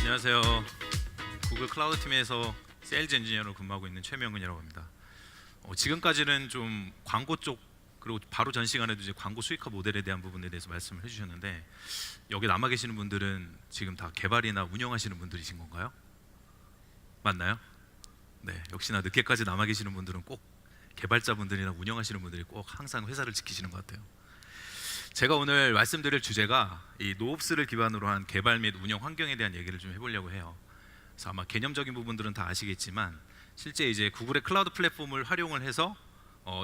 안녕하세요. 구글 클라우드 팀에서 세일즈 엔지니어로 근무하고 있는 최명근이라고 합니다. 지금까지는 좀 광고 쪽 그리고 바로 전 시간에도 이제 광고 수익화 모델에 대한 부분에 대해서 말씀을 해주셨는데 여기 남아 계시는 분들은 지금 다 개발이나 운영하시는 분들이신 건가요? 맞나요? 네, 역시나 늦게까지 남아 계시는 분들은 꼭 개발자분들이나 운영하시는 분들이 꼭 항상 회사를 지키시는 것 같아요. 제가 오늘 말씀드릴 주제가 이 노옵스를 기반으로 한 개발 및 운영 환경에 대한 얘기를 좀 해보려고 해요. 그래서 아마 개념적인 부분들은 다 아시겠지만 실제 이제 구글의 클라우드 플랫폼을 활용을 해서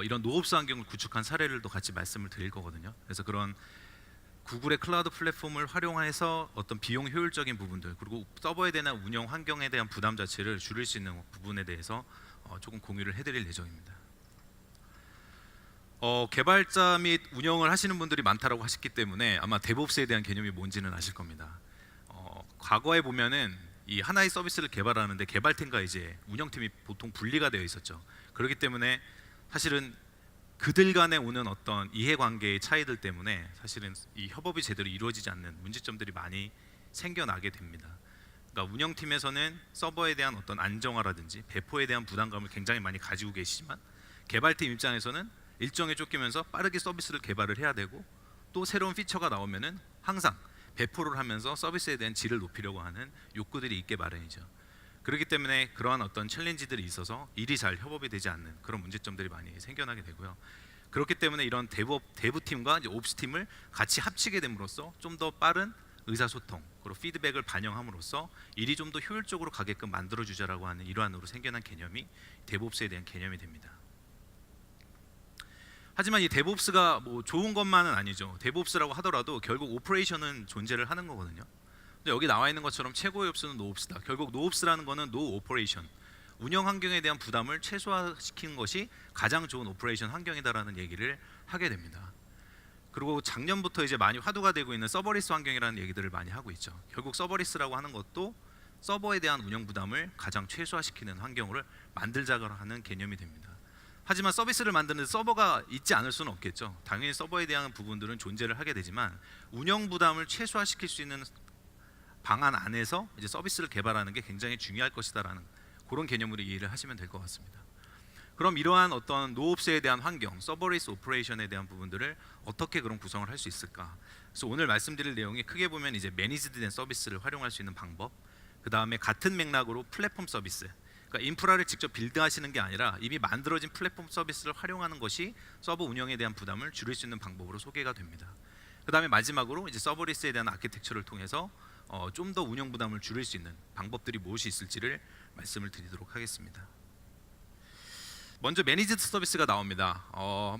이런 노옵스 환경을 구축한 사례를 또 같이 말씀을 드릴 거거든요. 그래서 그런 구글의 클라우드 플랫폼을 활용해서 어떤 비용 효율적인 부분들 그리고 서버에 대한 운영 환경에 대한 부담 자체를 줄일 수 있는 부분에 대해서 조금 공유를 해드릴 예정입니다. 개발자 및 운영을 하시는 분들이 많다라고 하셨기 때문에 아마 데브옵스에 대한 개념이 뭔지는 아실 겁니다. 과거에 보면은 이 하나의 서비스를 개발하는데 개발팀과 이제 운영팀이 보통 분리가 되어 있었죠. 그렇기 때문에 사실은 그들 간에 오는 어떤 이해관계의 차이들 때문에 사실은 이 협업이 제대로 이루어지지 않는 문제점들이 많이 생겨나게 됩니다. 그러니까 운영팀에서는 서버에 대한 어떤 안정화라든지 배포에 대한 부담감을 굉장히 많이 가지고 계시지만 개발팀 입장에서는 일정에 쫓기면서 빠르게 서비스를 개발을 해야 되고 또 새로운 피처가 나오면은 항상 배포를 하면서 서비스에 대한 질을 높이려고 하는 욕구들이 있게 마련이죠. 그렇기 때문에 그러한 어떤 챌린지들이 있어서 일이 잘 협업이 되지 않는 그런 문제점들이 많이 생겨나게 되고요. 그렇기 때문에 이런 데브팀과 이제 옵스팀을 같이 합치게 됨으로써 좀 더 빠른 의사소통 그리고 피드백을 반영함으로써 일이 좀 더 효율적으로 가게끔 만들어주자라고 하는 일환으로 생겨난 개념이 데브옵스에 대한 개념이 됩니다. 하지만 이 데브옵스가 뭐 좋은 것만은 아니죠. 데브옵스라고 하더라도 결국 오퍼레이션은 존재를 하는 거거든요. 근데 여기 나와 있는 것처럼 최고의 옵스는 노옵스다. 결국 노옵스라는 거는 노 오퍼레이션, 운영 환경에 대한 부담을 최소화시키는 것이 가장 좋은 오퍼레이션 환경이다라는 얘기를 하게 됩니다. 그리고 작년부터 이제 많이 화두가 되고 있는 서버리스 환경이라는 얘기들을 많이 하고 있죠. 결국 서버리스라고 하는 것도 서버에 대한 운영 부담을 가장 최소화시키는 환경을 만들자고 하는 개념이 됩니다. 하지만 서비스를 만드는 서버가 있지 않을 수는 없겠죠. 당연히 서버에 대한 부분들은 존재를 하게 되지만 운영 부담을 최소화시킬 수 있는 방안 안에서 이제 서비스를 개발하는 게 굉장히 중요할 것이다라는 그런 개념으로 이해를 하시면 될 것 같습니다. 그럼 이러한 어떤 노옵스에 대한 환경, 서버리스 오퍼레이션에 대한 부분들을 어떻게 그런 구성을 할 수 있을까? 그래서 오늘 말씀드릴 내용이 크게 보면 이제 매니지드된 서비스를 활용할 수 있는 방법, 그 다음에 같은 맥락으로 플랫폼 서비스. 그러니까 인프라를 직접 빌드하시는 게 아니라 이미 만들어진 플랫폼 서비스를 활용하는 것이 서버 운영에 대한 부담을 줄일 수 있는 방법으로 소개가 됩니다. 그 다음에 마지막으로 이제 서버리스에 대한 아키텍처를 통해서 좀 더 운영 부담을 줄일 수 있는 방법들이 무엇이 있을지를 말씀을 드리도록 하겠습니다. 먼저 매니지드 서비스가 나옵니다.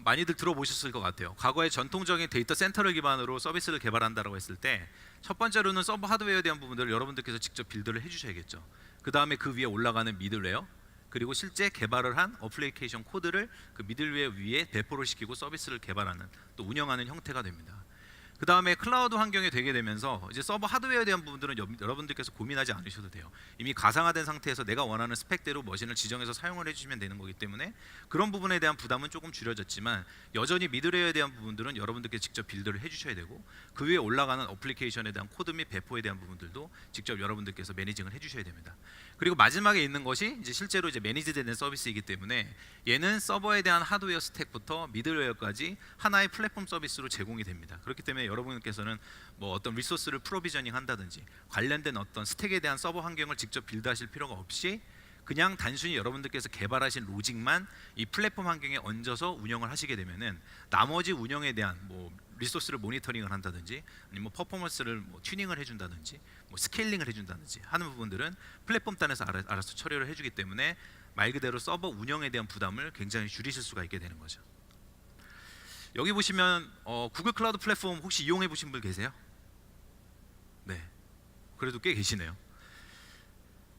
많이들 들어보셨을 것 같아요. 과거에 전통적인 데이터 센터를 기반으로 서비스를 개발한다고 했을 때 첫 번째로는 서버 하드웨어에 대한 부분들을 여러분들께서 직접 빌드를 해주셔야겠죠. 그 다음에 그 위에 올라가는 미들웨어 그리고 실제 개발을 한 어플리케이션 코드를 그 미들웨어 위에 배포를 시키고 서비스를 개발하는 또 운영하는 형태가 됩니다. 그 다음에 클라우드 환경이 되게 되면서 이제 서버 하드웨어에 대한 부분들은 여러분들께서 고민하지 않으셔도 돼요. 이미 가상화된 상태에서 내가 원하는 스펙대로 머신을 지정해서 사용을 해주시면 되는 거기 때문에 그런 부분에 대한 부담은 조금 줄여졌지만 여전히 미들웨어에 대한 부분들은 여러분들께서 직접 빌드를 해주셔야 되고 그 위에 올라가는 어플리케이션에 대한 코드 및 배포에 대한 부분들도 직접 여러분들께서 매니징을 해주셔야 됩니다. 그리고 마지막에 있는 것이 이제 실제로 이제 매니지된 서비스이기 때문에 얘는 서버에 대한 하드웨어 스택부터 미들웨어까지 하나의 플랫폼 서비스로 제공이 됩니다. 그렇기 때문에 여러분께서는 뭐 어떤 리소스를 프로비저닝 한다든지 관련된 어떤 스택에 대한 서버 환경을 직접 빌드하실 필요가 없이 그냥 단순히 여러분들께서 개발하신 로직만 이 플랫폼 환경에 얹어서 운영을 하시게 되면은 나머지 운영에 대한 뭐 리소스를 모니터링을 한다든지 아니면 뭐 퍼포먼스를 뭐 튜닝을 해준다든지 뭐 스케일링을 해준다든지 하는 부분들은 플랫폼 단에서 알아서 처리를 해주기 때문에 말 그대로 서버 운영에 대한 부담을 굉장히 줄이실 수가 있게 되는 거죠. 여기 보시면 구글 클라우드 플랫폼 혹시 이용해 보신 분 계세요? 네, 그래도 꽤 계시네요.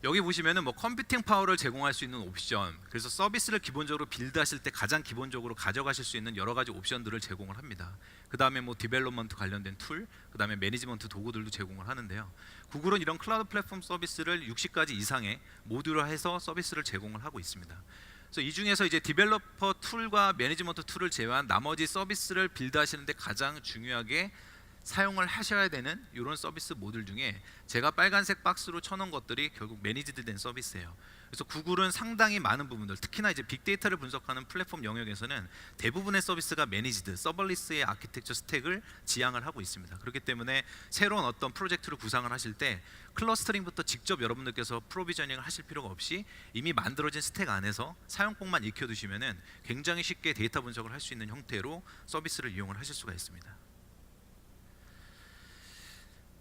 여기 보시면은 뭐 컴퓨팅 파워를 제공할 수 있는 옵션, 그래서 서비스를 기본적으로 빌드하실 때 가장 기본적으로 가져가실 수 있는 여러 가지 옵션들을 제공을 합니다. 그 다음에 뭐 디벨롭먼트 관련된 툴, 그 다음에 매니지먼트 도구들도 제공을 하는데요. 구글은 이런 클라우드 플랫폼 서비스를 60가지 이상의 모듈화해서 서비스를 제공을 하고 있습니다. 그래서 이 중에서 이제 디벨로퍼 툴과 매니지먼트 툴을 제외한 나머지 서비스를 빌드하시는데 가장 중요하게 사용을 하셔야 되는 이런 서비스 모듈 중에 제가 빨간색 박스로 쳐놓은 것들이 결국 매니지드 된 서비스예요. 그래서 구글은 상당히 많은 부분들, 특히나 이제 빅데이터를 분석하는 플랫폼 영역에서는 대부분의 서비스가 매니지드, 서벌리스의 아키텍처 스택을 지향을 하고 있습니다. 그렇기 때문에 새로운 어떤 프로젝트를 구상을 하실 때 클러스터링부터 직접 여러분들께서 프로비저닝을 하실 필요가 없이 이미 만들어진 스택 안에서 사용법만 익혀두시면은 굉장히 쉽게 데이터 분석을 할 수 있는 형태로 서비스를 이용을 하실 수가 있습니다.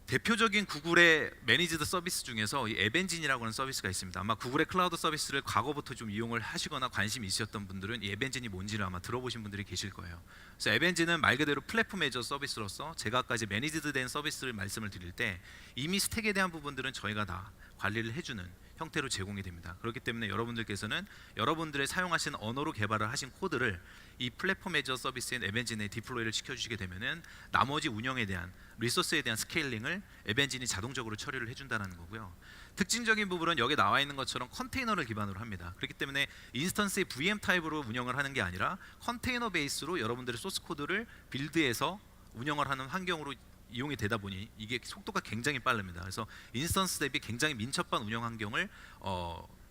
대표적인 구글의 매니지드 서비스 중에서 이 앱엔진이라고 하는 서비스가 있습니다. 아마 구글의 클라우드 서비스를 과거부터 좀 이용을 하시거나 관심이 있으셨던 분들은 이 앱엔진이 뭔지를 아마 들어보신 분들이 계실 거예요. 그래서 앱엔진은 말 그대로 플랫폼 애저 서비스로서 제가 아까 이제 매니지드 된 서비스를 말씀을 드릴 때 이미 스택에 대한 부분들은 저희가 다 관리를 해주는 형태로 제공이 됩니다. 그렇기 때문에 여러분들께서는 여러분들의 사용하신 언어로 개발을 하신 코드를 이 플랫폼 애저 서비스인 앱엔진에 디플로이를 시켜주시게 되면은 나머지 운영에 대한 리소스에 대한 스케일링을 앱엔진이 자동적으로 처리를 해준다는 거고요. 특징적인 부분은 여기 나와 있는 것처럼 컨테이너를 기반으로 합니다. 그렇기 때문에 인스턴스의 VM 타입으로 운영을 하는 게 아니라 컨테이너 베이스로 여러분들의 소스 코드를 빌드해서 운영을 하는 환경으로 이용이 되다 보니 이게 속도가 굉장히 빠릅니다. 그래서 인스턴스 대비 굉장히 민첩한 운영 환경을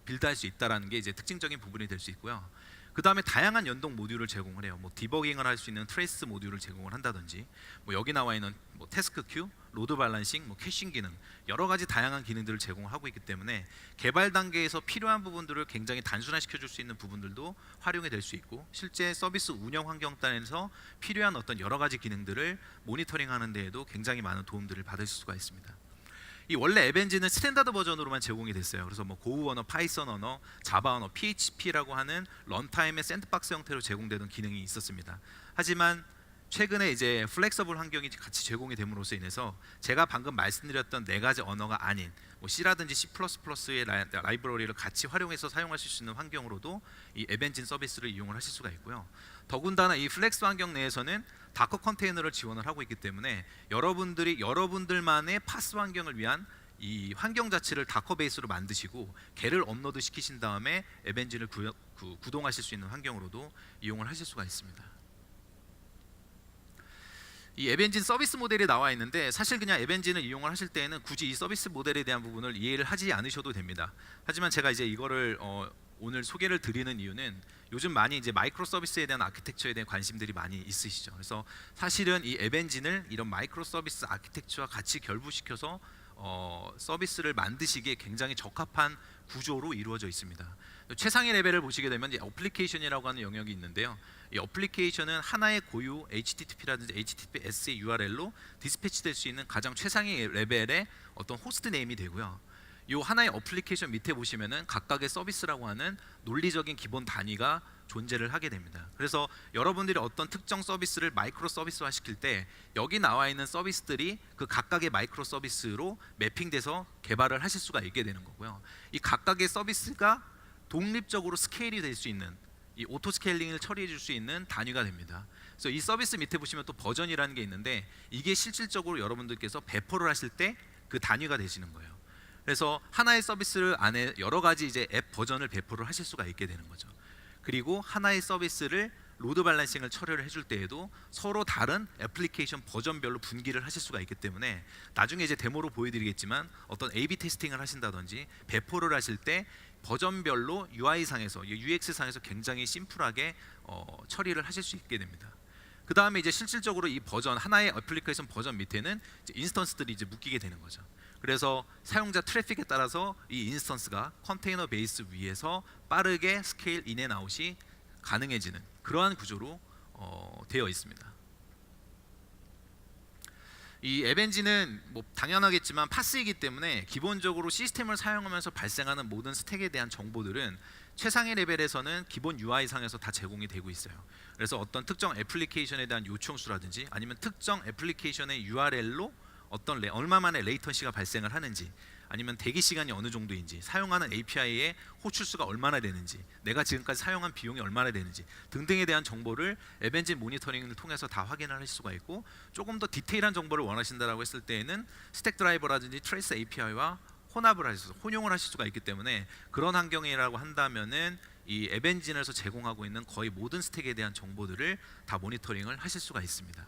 빌드할 수 있다는 게 이제 특징적인 부분이 될 수 있고요. 그 다음에 다양한 연동 모듈을 제공을 해요. 뭐 디버깅을 할 수 있는 트레이스 모듈을 제공을 한다든지, 뭐 여기 나와 있는 뭐 태스크 큐, 로드 밸런싱, 뭐 캐싱 기능, 여러 가지 다양한 기능들을 제공하고 있기 때문에 개발 단계에서 필요한 부분들을 굉장히 단순화시켜 줄 수 있는 부분들도 활용이 될 수 있고, 실제 서비스 운영 환경 단에서 필요한 어떤 여러 가지 기능들을 모니터링하는 데에도 굉장히 많은 도움들을 받을 수가 있습니다. 이 원래 앱엔진은 스탠다드 버전으로만 제공이 됐어요. 그래서 뭐 고우 언어, 파이썬 언어, 자바 언어, PHP라고 하는 런타임의 샌드박스 형태로 제공되던 기능이 있었습니다. 하지만 최근에 이제 플렉서블 환경이 같이 제공이 됨으로써 인해서 제가 방금 말씀드렸던 네 가지 언어가 아닌 뭐 C라든지 C++의 라이브러리를 같이 활용해서 사용하실 수 있는 환경으로도 이 앱엔진 서비스를 이용을 하실 수가 있고요. 더군다나 이 플렉스 환경 내에서는 다커 컨테이너를 지원을 하고 있기 때문에 여러분들이 여러분들만의 파스 환경을 위한 이 환경 자체를 다커 베이스로 만드시고 걔를 업로드 시키신 다음에 앱엔진을 구동하실 수 있는 환경으로도 이용을 하실 수가 있습니다. 이 앱엔진 서비스 모델이 나와 있는데 사실 그냥 앱엔진을 이용을 하실 때에는 굳이 이 서비스 모델에 대한 부분을 이해를 하지 않으셔도 됩니다. 하지만 제가 이제 이거를 오늘 소개를 드리는 이유는 요즘 많이 이제 마이크로 서비스에 대한 아키텍처에 대한 관심들이 많이 있으시죠. 그래서 사실은 이 앱엔진을 이런 마이크로 서비스 아키텍처와 같이 결부시켜서 서비스를 만드시기에 굉장히 적합한 구조로 이루어져 있습니다. 최상위 레벨을 보시게 되면 이제 어플리케이션이라고 하는 영역이 있는데요. 이 어플리케이션은 하나의 고유 HTTP라든지 HTTPS의 URL로 디스패치될 수 있는 가장 최상위 레벨의 어떤 호스트 네임이 되고요. 이 하나의 어플리케이션 밑에 보시면은 각각의 서비스라고 하는 논리적인 기본 단위가 존재를 하게 됩니다. 그래서 여러분들이 어떤 특정 서비스를 마이크로 서비스화 시킬 때 여기 나와 있는 서비스들이 그 각각의 마이크로 서비스로 매핑돼서 개발을 하실 수가 있게 되는 거고요. 이 각각의 서비스가 독립적으로 스케일이 될 수 있는 이 오토 스케일링을 처리해 줄 수 있는 단위가 됩니다. 그래서 이 서비스 밑에 보시면 또 버전이라는 게 있는데 이게 실질적으로 여러분들께서 배포를 하실 때 그 단위가 되시는 거예요. 그래서 하나의 서비스를 안에 여러 가지 이제 앱 버전을 배포를 하실 수가 있게 되는 거죠. 그리고 하나의 서비스를 로드 밸런싱을 처리를 해줄 때에도 서로 다른 애플리케이션 버전별로 분기를 하실 수가 있기 때문에 나중에 이제 데모로 보여드리겠지만 어떤 A/B 테스팅을 하신다든지 배포를 하실 때 버전별로 UI상에서 UX상에서 굉장히 심플하게 처리를 하실 수 있게 됩니다. 그 다음에 이제 실질적으로 이 버전 하나의 애플리케이션 버전 밑에는 이제 인스턴스들이 이제 묶이게 되는 거죠. 그래서 사용자 트래픽에 따라서 이 인스턴스가 컨테이너 베이스 위에서 빠르게 스케일 인앤 아웃이 가능해지는 그러한 구조로 되어 있습니다. 이 앱엔진은 뭐 당연하겠지만 파스이기 때문에 기본적으로 시스템을 사용하면서 발생하는 모든 스택에 대한 정보들은 최상위 레벨에서는 기본 UI 상에서 다 제공이 되고 있어요. 그래서 어떤 특정 애플리케이션에 대한 요청수라든지 아니면 특정 애플리케이션의 URL로 어떤 얼마만의 레이턴시가 발생을 하는지 아니면 대기 시간이 어느 정도인지 사용하는 API의 호출수가 얼마나 되는지 내가 지금까지 사용한 비용이 얼마나 되는지 등등에 대한 정보를 앱엔진 모니터링을 통해서 다 확인을 할 수가 있고 조금 더 디테일한 정보를 원하신다라고 했을 때에는 스택 드라이버라든지 트레이스 API와 혼용을 하실 수가 있기 때문에 그런 환경이라고 한다면은 이 앱엔진에서 제공하고 있는 거의 모든 스택에 대한 정보들을 다 모니터링을 하실 수가 있습니다.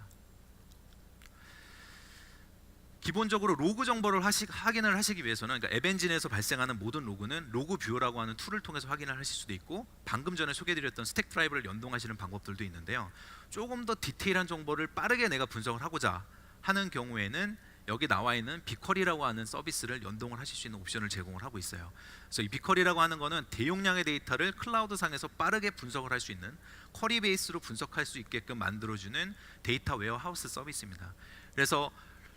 기본적으로 로그 정보를 확인을 하시기 위해서는, 그러니까 앱 엔진에서 발생하는 모든 로그는 로그 뷰어라고 하는 툴을 통해서 확인을 하실 수도 있고, 방금 전에 소개드렸던 스택 드라이브를 연동하시는 방법들도 있는데요. 조금 더 디테일한 정보를 빠르게 내가 분석을 하고자 하는 경우에는 여기 나와 있는 빅쿼리라고 하는 서비스를 연동을 하실 수 있는 옵션을 제공을 하고 있어요. 그래서 이 빅쿼리라고 하는 거는 대용량의 데이터를 클라우드 상에서 빠르게 분석을 할 수 있는, 쿼리 베이스로 분석할 수 있게끔 만들어주는 데이터 웨어하우스 서비스입니다. 그래서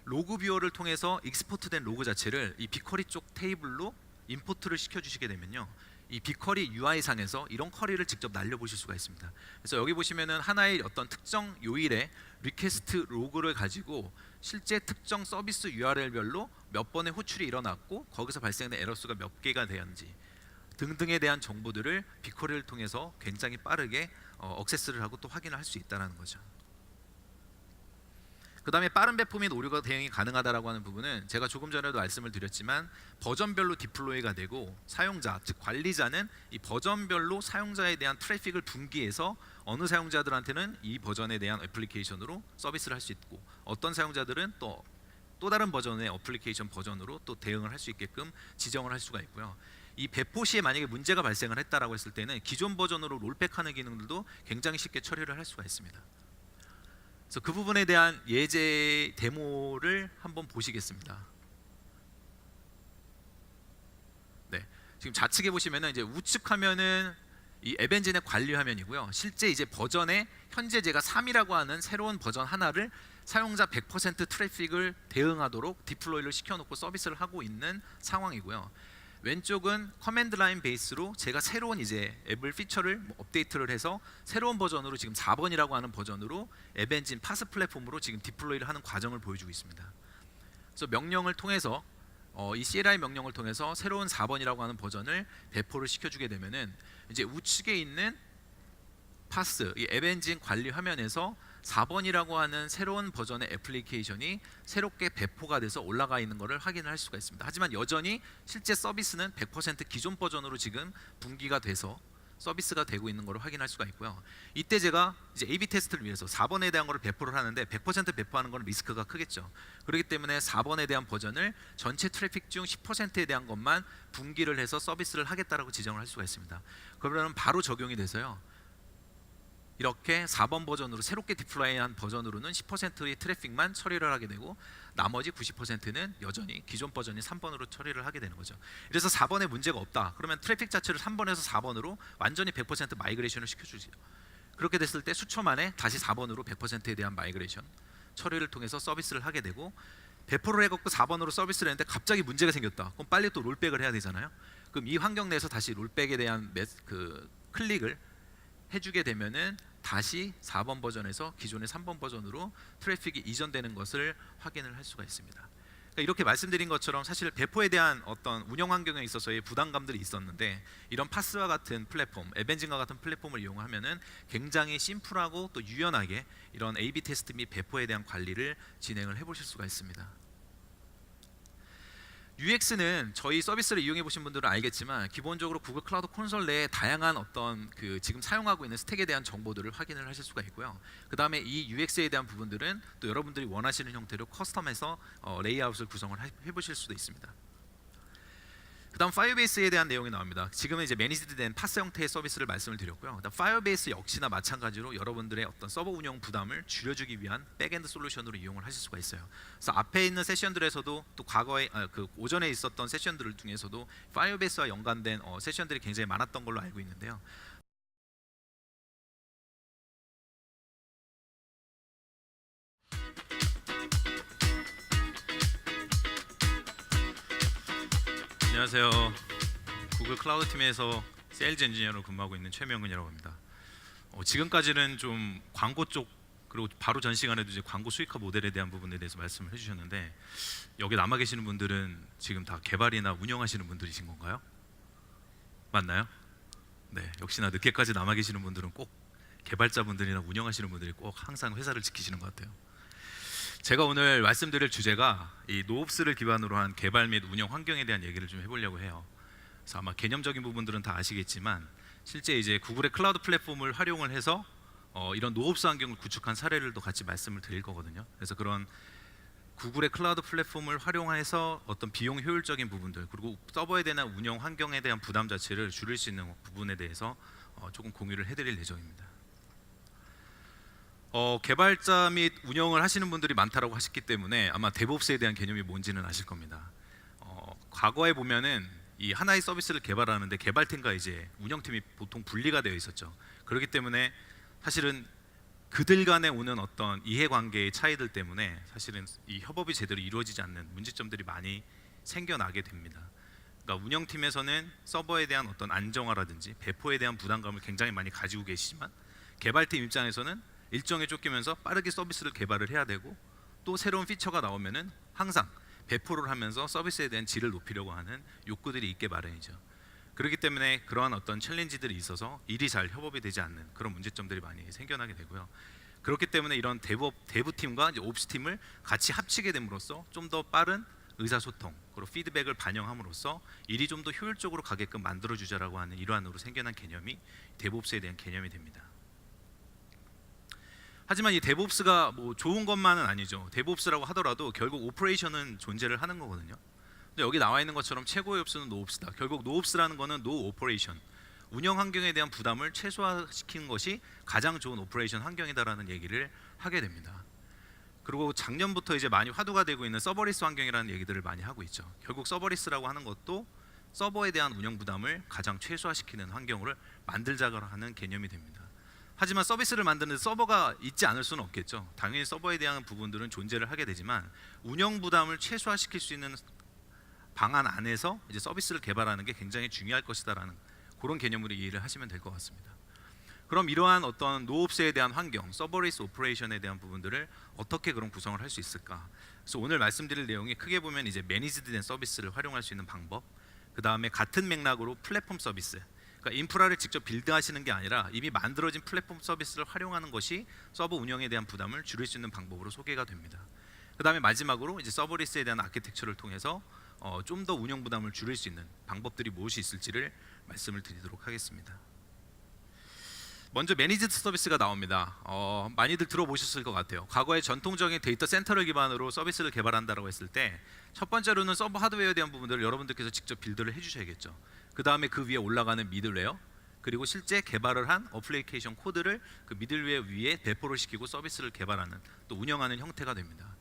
로그 뷰어를 통해서 익스포트된 로그 자체를 이 빅쿼리 쪽 테이블로 임포트를 시켜주시게 되면요, 이 빅쿼리 UI 상에서 이런 쿼리를 직접 날려보실 수가 있습니다. 그래서 여기 보시면은 하나의 어떤 특정 요일에 리퀘스트 로그를 가지고 실제 특정 서비스 URL별로 몇 번의 호출이 일어났고 거기서 발생된 에러 수가 몇 개가 되었는지 등등에 대한 정보들을 빅쿼리를 통해서 굉장히 빠르게 액세스를 하고 또 확인을 할 수 있다는 거죠. 그 다음에 빠른 배포 및 오류가 대응이 가능하다라고 하는 부분은 제가 조금 전에도 말씀을 드렸지만 버전별로 디플로이가 되고, 사용자 즉 관리자는 이 버전별로 사용자에 대한 트래픽을 분기해서 어느 사용자들한테는 이 버전에 대한 애플리케이션으로 서비스를 할 수 있고, 어떤 사용자들은 또 다른 버전의 애플리케이션 버전으로 또 대응을 할 수 있게끔 지정을 할 수가 있고요. 이 배포 시에 만약에 문제가 발생을 했다라고 했을 때는 기존 버전으로 롤백하는 기능들도 굉장히 쉽게 처리를 할 수가 있습니다. 그래서 그 부분에 대한 예제 데모를 한번 보시겠습니다. 네, 지금 좌측에 보시면은 이제 우측 화면은 이 앱 엔진의 관리 화면이고요. 실제 이제 버전에 현재 제가 3이라고 하는 새로운 버전 하나를 사용자 100% 트래픽을 대응하도록 디플로이를 시켜놓고 서비스를 하고 있는 상황이고요. 왼쪽은 커맨드 라인 베이스로 제가 새로운 이제 앱을 피처를 업데이트를 해서 새로운 버전으로 지금 4번이라고 하는 버전으로 앱 엔진 파스 플랫폼으로 지금 디플로이를 하는 과정을 보여주고 있습니다. 그래서 명령을 통해서 이 CLI 명령을 통해서 새로운 4번이라고 하는 버전을 배포를 시켜주게 되면은 이제 우측에 있는 파스, 이 앱 엔진 관리 화면에서 4번이라고 하는 새로운 버전의 애플리케이션이 새롭게 배포가 돼서 올라가 있는 것을 확인을 할 수가 있습니다. 하지만 여전히 실제 서비스는 100% 기존 버전으로 지금 분기가 돼서 서비스가 되고 있는 것을 확인할 수가 있고요. 이때 제가 이제 A/B 테스트를 위해서 4번에 대한 것을 배포를 하는데 100% 배포하는 건 리스크가 크겠죠. 그렇기 때문에 4번에 대한 버전을 전체 트래픽 중 10%에 대한 것만 분기를 해서 서비스를 하겠다라고 지정을 할 수가 있습니다. 그러면 바로 적용이 돼서요, 이렇게 4번 버전으로 새롭게 디플로이한 버전으로는 10%의 트래픽만 처리를 하게 되고, 나머지 90%는 여전히 기존 버전인 3번으로 처리를 하게 되는 거죠. 그래서 4번에 문제가 없다 그러면 트래픽 자체를 3번에서 4번으로 완전히 100% 마이그레이션을 시켜주죠. 그렇게 됐을 때 수초 만에 다시 4번으로 100%에 대한 마이그레이션 처리를 통해서 서비스를 하게 되고, 배포를 해갖고 4번으로 서비스를 했는데 갑자기 문제가 생겼다. 그럼 빨리 또 롤백을 해야 되잖아요. 그럼 이 환경 내에서 다시 롤백에 대한 클릭을 해주게 되면은 다시 4번 버전에서 기존의 3번 버전으로 트래픽이 이전되는 것을 확인을 할 수가 있습니다. 그러니까 이렇게 말씀드린 것처럼 사실 배포에 대한 어떤 운영 환경에 있어서의 부담감들이 있었는데, 이런 파스와 같은 플랫폼, 앱 엔진과 같은 플랫폼을 이용하면은 굉장히 심플하고 또 유연하게 이런 A/B 테스트 및 배포에 대한 관리를 진행을 해보실 수가 있습니다. UX는 저희 서비스를 이용해 보신 분들은 알겠지만 기본적으로 구글 클라우드 콘솔 내에 다양한 어떤 지금 사용하고 있는 스택에 대한 정보들을 확인을 하실 수가 있고요. 그 다음에 이 UX에 대한 부분들은 또 여러분들이 원하시는 형태로 커스텀해서 레이아웃을 구성을 해보실 수도 있습니다. 그 다음 파이어베이스에 대한 내용이 나옵니다. 지금은 이제 매니지드된 파스 형태의 서비스를 말씀을 드렸고요. 그다음 파이어베이스 역시나 마찬가지로 여러분들의 어떤 서버 운영 부담을 줄여주기 위한 백엔드 솔루션으로 이용을 하실 수가 있어요. 그래서 앞에 있는 세션들에서도 또 과거에 오전에 있었던 세션들 중에서도 파이어베이스와 연관된 세션들이 굉장히 많았던 걸로 알고 있는데요. 안녕하세요. 구글 클라우드 팀에서 세일즈 엔지니어로 근무하고 있는 최명근이라고 합니다. 지금까지는 좀 광고 쪽, 그리고 바로 전 시간에도 이제 광고 수익화 모델에 대한 부분에 대해서 말씀을 해주셨는데, 여기 남아 계시는 분들은 지금 다 개발이나 운영하시는 분들이신 건가요? 맞나요? 네, 역시나 늦게까지 남아 계시는 분들은 꼭 개발자분들이나 운영하시는 분들이 꼭 항상 회사를 지키시는 것 같아요. 제가 오늘 말씀드릴 주제가 이 노옵스를 기반으로 한 개발 및 운영 환경에 대한 얘기를 좀 해보려고 해요. 그래서 아마 개념적인 부분들은 다 아시겠지만 실제 이제 구글의 클라우드 플랫폼을 활용을 해서 이런 노옵스 환경을 구축한 사례를 또 같이 말씀을 드릴 거거든요. 그래서 그런 구글의 클라우드 플랫폼을 활용해서 어떤 비용 효율적인 부분들 그리고 서버에 대한 운영 환경에 대한 부담 자체를 줄일 수 있는 부분에 대해서 조금 공유를 해드릴 예정입니다. 개발자 및 운영을 하시는 분들이 많다라고 하셨기 때문에 아마 데브옵스에 대한 개념이 뭔지는 아실 겁니다. 과거에 보면은 이 하나의 서비스를 개발하는데 개발팀과 이제 운영팀이 보통 분리가 되어 있었죠. 그렇기 때문에 사실은 그들 간에 오는 어떤 이해관계의 차이들 때문에 사실은 이 협업이 제대로 이루어지지 않는 문제점들이 많이 생겨나게 됩니다. 그러니까 운영팀에서는 서버에 대한 어떤 안정화라든지 배포에 대한 부담감을 굉장히 많이 가지고 계시지만 개발팀 입장에서는 일정에 쫓기면서 빠르게 서비스를 개발을 해야 되고 또 새로운 피처가 나오면은 항상 배포를 하면서 서비스에 대한 질을 높이려고 하는 욕구들이 있게 마련이죠. 그렇기 때문에 그러한 어떤 챌린지들이 있어서 일이 잘 협업이 되지 않는 그런 문제점들이 많이 생겨나게 되고요. 그렇기 때문에 이런 데브팀과 이제 옵스팀을 같이 합치게 됨으로써 좀 더 빠른 의사소통 그리고 피드백을 반영함으로써 일이 좀 더 효율적으로 가게끔 만들어주자라고 하는 일환으로 생겨난 개념이 데브옵스에 대한 개념이 됩니다. 하지만 이 데브옵스가 뭐 좋은 것만은 아니죠. 데브옵스라고 하더라도 결국 오퍼레이션은 존재를 하는 거거든요. 근데 여기 나와 있는 것처럼 최고의 옵스는 노옵스다. 결국 노옵스라는 거는 노 오퍼레이션, 운영 환경에 대한 부담을 최소화시키는 것이 가장 좋은 오퍼레이션 환경이다라는 얘기를 하게 됩니다. 그리고 작년부터 이제 많이 화두가 되고 있는 서버리스 환경이라는 얘기들을 많이 하고 있죠. 결국 서버리스라고 하는 것도 서버에 대한 운영 부담을 가장 최소화시키는 환경을 만들자고 하는 개념이 됩니다. 하지만 서비스를 만드는 서버가 있지 않을 수는 없겠죠. 당연히 서버에 대한 부분들은 존재를 하게 되지만 운영 부담을 최소화시킬 수 있는 방안 안에서 이제 서비스를 개발하는 게 굉장히 중요할 것이다라는 그런 개념으로 이해를 하시면 될 것 같습니다. 그럼 이러한 어떤 노옵스에 대한 환경, 서버리스 오퍼레이션에 대한 부분들을 어떻게 그런 구성을 할 수 있을까? 그래서 오늘 말씀드릴 내용이 크게 보면 이제 매니지드된 서비스를 활용할 수 있는 방법, 그 다음에 같은 맥락으로 플랫폼 서비스, 그러니까 인프라를 직접 빌드하시는 게 아니라 이미 만들어진 플랫폼 서비스를 활용하는 것이 서버 운영에 대한 부담을 줄일 수 있는 방법으로 소개가 됩니다. 그 다음에 마지막으로 이제 서버리스에 대한 아키텍처를 통해서 좀 더 운영 부담을 줄일 수 있는 방법들이 무엇이 있을지를 말씀을 드리도록 하겠습니다. 먼저 매니지드 서비스가 나옵니다. 많이들 들어보셨을 것 같아요. 과거에 전통적인 데이터 센터를 기반으로 서비스를 개발한다고 했을 때 첫 번째로는 서버 하드웨어에 대한 부분들을 여러분들께서 직접 빌드를 해주셔야겠죠. 그 다음에 그 위에 올라가는 미들웨어, 그리고 실제 개발을 한 어플리케이션 코드를 그 미들웨어 위에 배포를 시키고 서비스를 개발하는 또 운영하는 형태가 됩니다.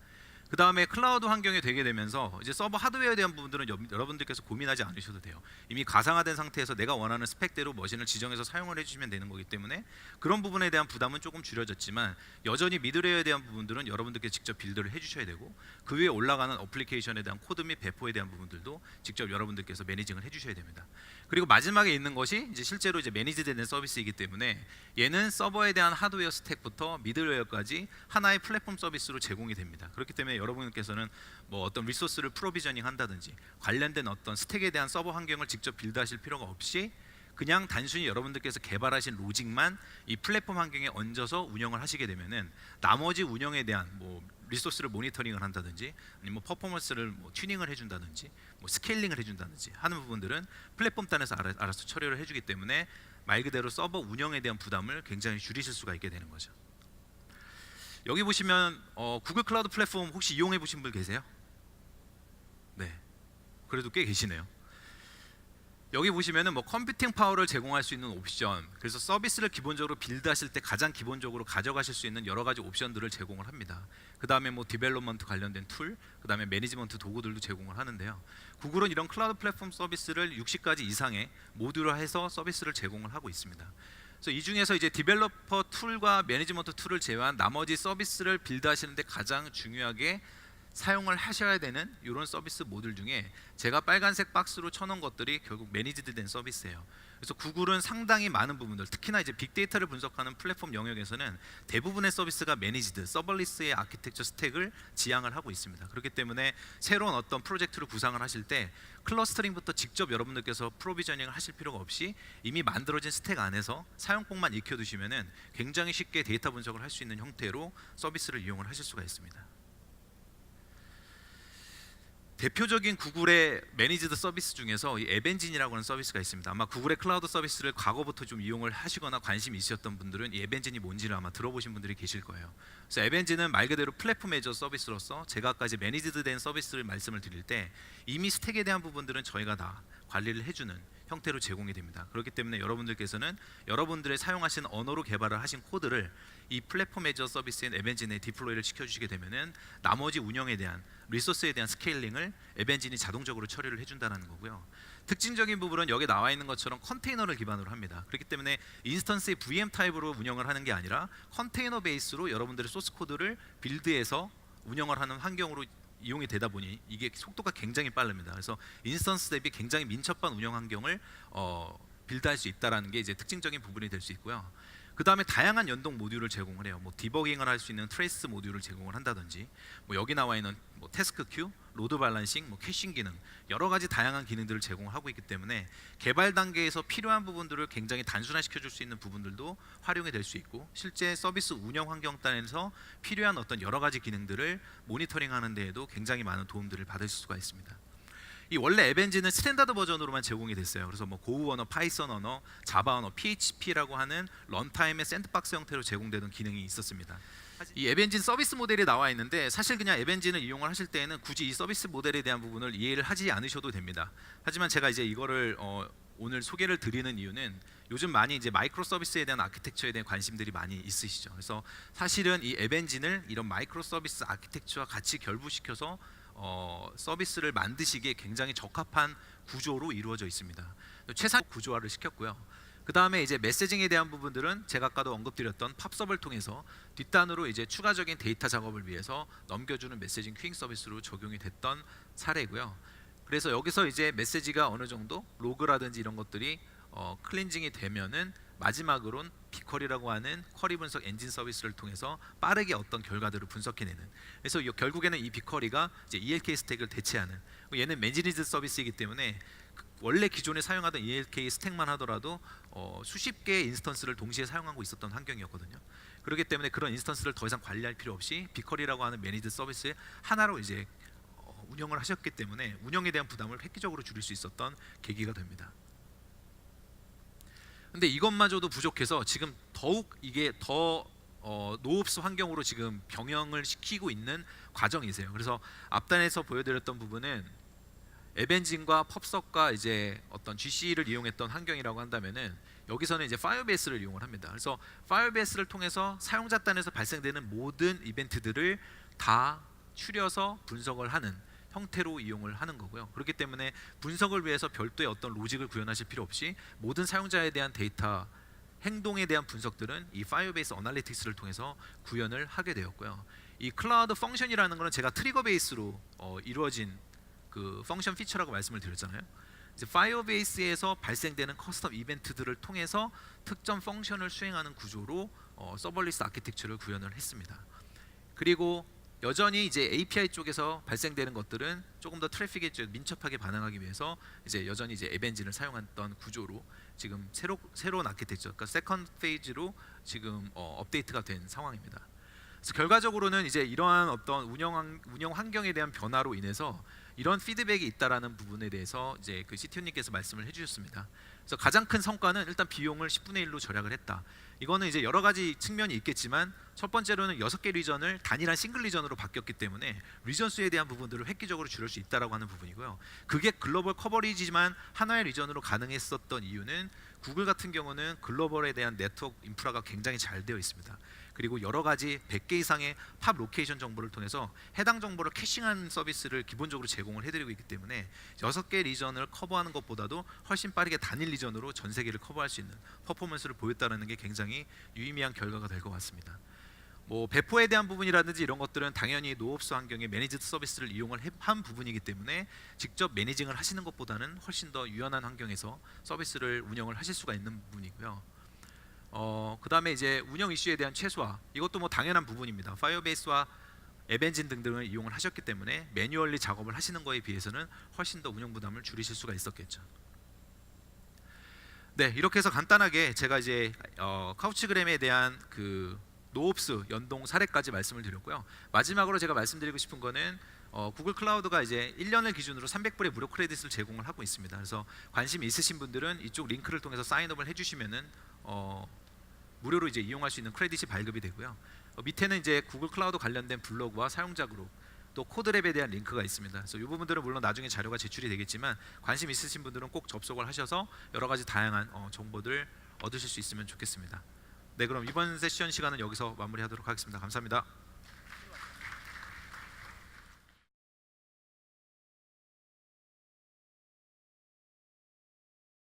그 다음에 클라우드 환경이 되게 되면서 이제 서버 하드웨어에 대한 부분들은 여러분들께서 고민하지 않으셔도 돼요. 이미 가상화된 상태에서 내가 원하는 스펙대로 머신을 지정해서 사용을 해주시면 되는 거기 때문에 그런 부분에 대한 부담은 조금 줄여졌지만 여전히 미들웨어에 대한 부분들은 여러분들께 직접 빌드를 해주셔야 되고 그 위에 올라가는 어플리케이션에 대한 코드 및 배포에 대한 부분들도 직접 여러분들께서 매니징을 해주셔야 됩니다. 그리고 마지막에 있는 것이 이제 실제로 이제 매니지되는 서비스이기 때문에 얘는 서버에 대한 하드웨어 스택부터 미들웨어까지 하나의 플랫폼 서비스로 제공이 됩니다. 그렇기 때문에 여러분께서는 뭐 어떤 리소스를 프로비저닝 한다든지 관련된 어떤 스택에 대한 서버 환경을 직접 빌드하실 필요가 없이 그냥 단순히 여러분들께서 개발하신 로직만 이 플랫폼 환경에 얹어서 운영을 하시게 되면은 나머지 운영에 대한 뭐 리소스를 모니터링을 한다든지 아니면 퍼포먼스를 뭐 튜닝을 해준다든지 뭐 스케일링을 해준다든지 하는 부분들은 플랫폼 단에서 알아서 처리를 해주기 때문에 말 그대로 서버 운영에 대한 부담을 굉장히 줄이실 수가 있게 되는 거죠. 여기 보시면 구글 클라우드 플랫폼 혹시 이용해 보신 분 계세요? 네, 그래도 꽤 계시네요. 여기 보시면은 뭐 컴퓨팅 파워를 제공할 수 있는 옵션, 그래서 서비스를 기본적으로 빌드하실 때 가장 기본적으로 가져가실 수 있는 여러 가지 옵션들을 제공을 합니다. 그 다음에 뭐 디벨롭먼트 관련된 툴, 그 다음에 매니지먼트 도구들도 제공을 하는데요. 구글은 이런 클라우드 플랫폼 서비스를 60가지 이상의 모듈화해서 서비스를 제공을 하고 있습니다. 그래서 이 중에서 이제 디벨로퍼 툴과 매니지먼트 툴을 제외한 나머지 서비스를 빌드하시는데 가장 중요하게 사용을 하셔야 되는 이런 서비스 모듈 중에 제가 빨간색 박스로 쳐놓은 것들이 결국 매니지드된 서비스예요. 그래서 구글은 상당히 많은 부분들, 특히나 이제 빅데이터를 분석하는 플랫폼 영역에서는 대부분의 서비스가 매니지드, 서버리스의 아키텍처 스택을 지향을 하고 있습니다. 그렇기 때문에 새로운 어떤 프로젝트를 구상을 하실 때 클러스터링부터 직접 여러분들께서 프로비저닝을 하실 필요가 없이 이미 만들어진 스택 안에서 사용법만 익혀두시면은 굉장히 쉽게 데이터 분석을 할 수 있는 형태로 서비스를 이용을 하실 수가 있습니다. 대표적인 구글의 매니지드 서비스 중에서 이 앱엔진이라고 하는 서비스가 있습니다. 아마 구글의 클라우드 서비스를 과거부터 좀 이용을 하시거나 관심이 있으셨던 분들은 이 앱엔진이 뭔지를 아마 들어보신 분들이 계실 거예요. 그래서 앱엔진은 말 그대로 플랫폼 애저 서비스로서 제가 아까 이제 매니지드 된 서비스를 말씀을 드릴 때 이미 스택에 대한 부분들은 저희가 다 관리를 해주는 형태로 제공이 됩니다. 그렇기 때문에 여러분들께서는 여러분들의 사용하신 언어로 개발을 하신 코드를 이 플랫폼 애저 서비스인 앱엔진에 디플로이를 시켜주시게 되면은 나머지 운영에 대한 리소스에 대한 스케일링을 앱엔진이 자동적으로 처리를 해준다는 거고요. 특징적인 부분은 여기 나와 있는 것처럼 컨테이너를 기반으로 합니다. 그렇기 때문에 인스턴스의 VM 타입으로 운영을 하는 게 아니라 컨테이너 베이스로 여러분들의 소스 코드를 빌드해서 운영을 하는 환경으로 이용이 되다 보니 이게 속도가 굉장히 빠릅니다. 그래서 인스턴스 대비 굉장히 민첩한 운영 환경을 빌드할 수 있다라는 게 이제 특징적인 부분이 될 수 있고요. 그 다음에 다양한 연동 모듈을 제공을 해요. 뭐 디버깅을 할 수 있는 트레이스 모듈을 제공을 한다든지, 뭐 여기 나와 있는 뭐 태스크 큐, 로드 밸런싱, 뭐 캐싱 기능, 여러 가지 다양한 기능들을 제공하고 있기 때문에 개발 단계에서 필요한 부분들을 굉장히 단순화시켜 줄 수 있는 부분들도 활용이 될 수 있고, 실제 서비스 운영 환경 단에서 필요한 어떤 여러 가지 기능들을 모니터링하는 데에도 굉장히 많은 도움들을 받을 수가 있습니다. 이 원래 앱엔진은 스탠다드 버전으로만 제공이 됐어요. 그래서 뭐 고우 언어, 파이썬 언어, 자바 언어, PHP라고 하는 런타임의 샌드박스 형태로 제공되는 기능이 있었습니다. 이 앱엔진 서비스 모델이 나와 있는데 사실 그냥 앱엔진을 이용을 하실 때에는 굳이 이 서비스 모델에 대한 부분을 이해를 하지 않으셔도 됩니다. 하지만 제가 이제 이거를 오늘 소개를 드리는 이유는 요즘 많이 이제 마이크로 서비스에 대한 아키텍처에 대한 관심들이 많이 있으시죠. 그래서 사실은 이 앱엔진을 이런 마이크로 서비스 아키텍처와 같이 결부시켜서 서비스를 만드시기에 굉장히 적합한 구조로 이루어져 있습니다. 최상 구조화를 시켰고요. 그 다음에 이제 메시징에 대한 부분들은 제가 아까도 언급드렸던 팝섭을 통해서 뒷단으로 이제 추가적인 데이터 작업을 위해서 넘겨주는 메시징 큐잉 서비스로 적용이 됐던 사례고요. 그래서 여기서 이제 메시지가 어느 정도 로그라든지 이런 것들이 클렌징이 되면은 마지막으로는 비쿼리라고 하는 쿼리 분석 엔진 서비스를 통해서 빠르게 어떤 결과들을 분석해내는, 그래서 결국에는 이 비쿼리가 이제 ELK 스택을 대체하는, 얘는 매니지드 서비스이기 때문에 원래 기존에 사용하던 ELK 스택만 하더라도 수십 개의 인스턴스를 동시에 사용하고 있었던 환경이었거든요. 그렇기 때문에 그런 인스턴스를 더 이상 관리할 필요 없이 비쿼리라고 하는 매니지드 서비스 하나로 이제 운영을 하셨기 때문에 운영에 대한 부담을 획기적으로 줄일 수 있었던 계기가 됩니다. 근데 이것마저도 부족해서 지금 더욱 이게 더 노옵스 환경으로 지금 병영을 시키고 있는 과정이세요. 그래서 앞단에서 보여드렸던 부분은 앱엔진과 펍섭과 이제 어떤 GC를 이용했던 환경이라고 한다면은 여기서는 이제 파이어베이스를 이용을 합니다. 그래서 파이어베이스를 통해서 사용자 단에서 발생되는 모든 이벤트들을 다 추려서 분석을 하는 형태로 이용을 하는 거고요. 그렇기 때문에 분석을 위해서 별도의 어떤 로직을 구현하실 필요 없이 모든 사용자에 대한 데이터 행동에 대한 분석들은 이 파이어베이스 어널리틱스를 통해서 구현을 하게 되었고요. 이 클라우드 펑션이라는 것은 제가 트리거 베이스로 이루어진 그 펑션 피처라고 말씀을 드렸잖아요. 이제 파이어베이스에서 발생되는 커스텀 이벤트들을 통해서 특정 펑션을 수행하는 구조로 서버리스 아키텍처를 구현을 했습니다. 그리고 여전히 이제 API 쪽에서 발생되는 것들은 조금 더 트래픽에 민첩하게 반응하기 위해서 이제 여전히 이제 앱엔진을 사용했던 구조로 지금 새로운 아키텍처, 그러니까 세컨드 페이지로 지금 업데이트가 된 상황입니다. 그래서 결과적으로는 이제 이러한 어떤 운영 환경에 대한 변화로 인해서 이런 피드백이 있다라는 부분에 대해서 이제 그 CTO님께서 말씀을 해주셨습니다. 그래서 가장 큰 성과는 일단 비용을 10분의 1로 절약을 했다. 이거는 이제 여러 가지 측면이 있겠지만 첫 번째로는 6개 리전을 단일한 싱글 리전으로 바뀌었기 때문에 리전 수에 대한 부분들을 획기적으로 줄일 수 있다라고 하는 부분이고요. 그게 글로벌 커버리지만 하나의 리전으로 가능했었던 이유는 구글 같은 경우는 글로벌에 대한 네트워크 인프라가 굉장히 잘 되어 있습니다. 그리고 여러 가지 100개 이상의 팝 로케이션 정보를 통해서 해당 정보를 캐싱하는 서비스를 기본적으로 제공을 해드리고 있기 때문에 6개 리전을 커버하는 것보다도 훨씬 빠르게 단일 리전으로 전 세계를 커버할 수 있는 퍼포먼스를 보였다는 게 굉장히 유의미한 결과가 될 것 같습니다. 뭐 배포에 대한 부분이라든지 이런 것들은 당연히 노옵스 환경의 매니지드 서비스를 이용을 한 부분이기 때문에 직접 매니징을 하시는 것보다는 훨씬 더 유연한 환경에서 서비스를 운영을 하실 수가 있는 부분이고요. 그 다음에 이제 운영 이슈에 대한 최소화, 이것도 뭐 당연한 부분입니다. 파이어베이스와 앱엔진 등등을 이용을 하셨기 때문에 매뉴얼리 작업을 하시는 거에 비해서는 훨씬 더 운영 부담을 줄이실 수가 있었겠죠. 네, 이렇게 해서 간단하게 제가 이제 카우치그램에 대한 그 노옵스 연동 사례까지 말씀을 드렸고요. 마지막으로 제가 말씀드리고 싶은 거는 구글 클라우드가 이제 1년을 기준으로 300불의 무료 크레딧을 제공을 하고 있습니다. 그래서 관심 있으신 분들은 이쪽 링크를 통해서 사인업을 해주시면은 무료로 이제 이용할 수 있는 크레딧이 발급이 되고요. 밑에는 이제 구글 클라우드 관련된 블로그와 사용자 그룹 또 코드랩에 대한 링크가 있습니다. 그래서 이 부분들은 물론 나중에 자료가 제출이 되겠지만 관심 있으신 분들은 꼭 접속을 하셔서 여러 가지 다양한 정보들 얻으실 수 있으면 좋겠습니다. 네, 그럼 이번 세션 시간은 여기서 마무리하도록 하겠습니다. 감사합니다.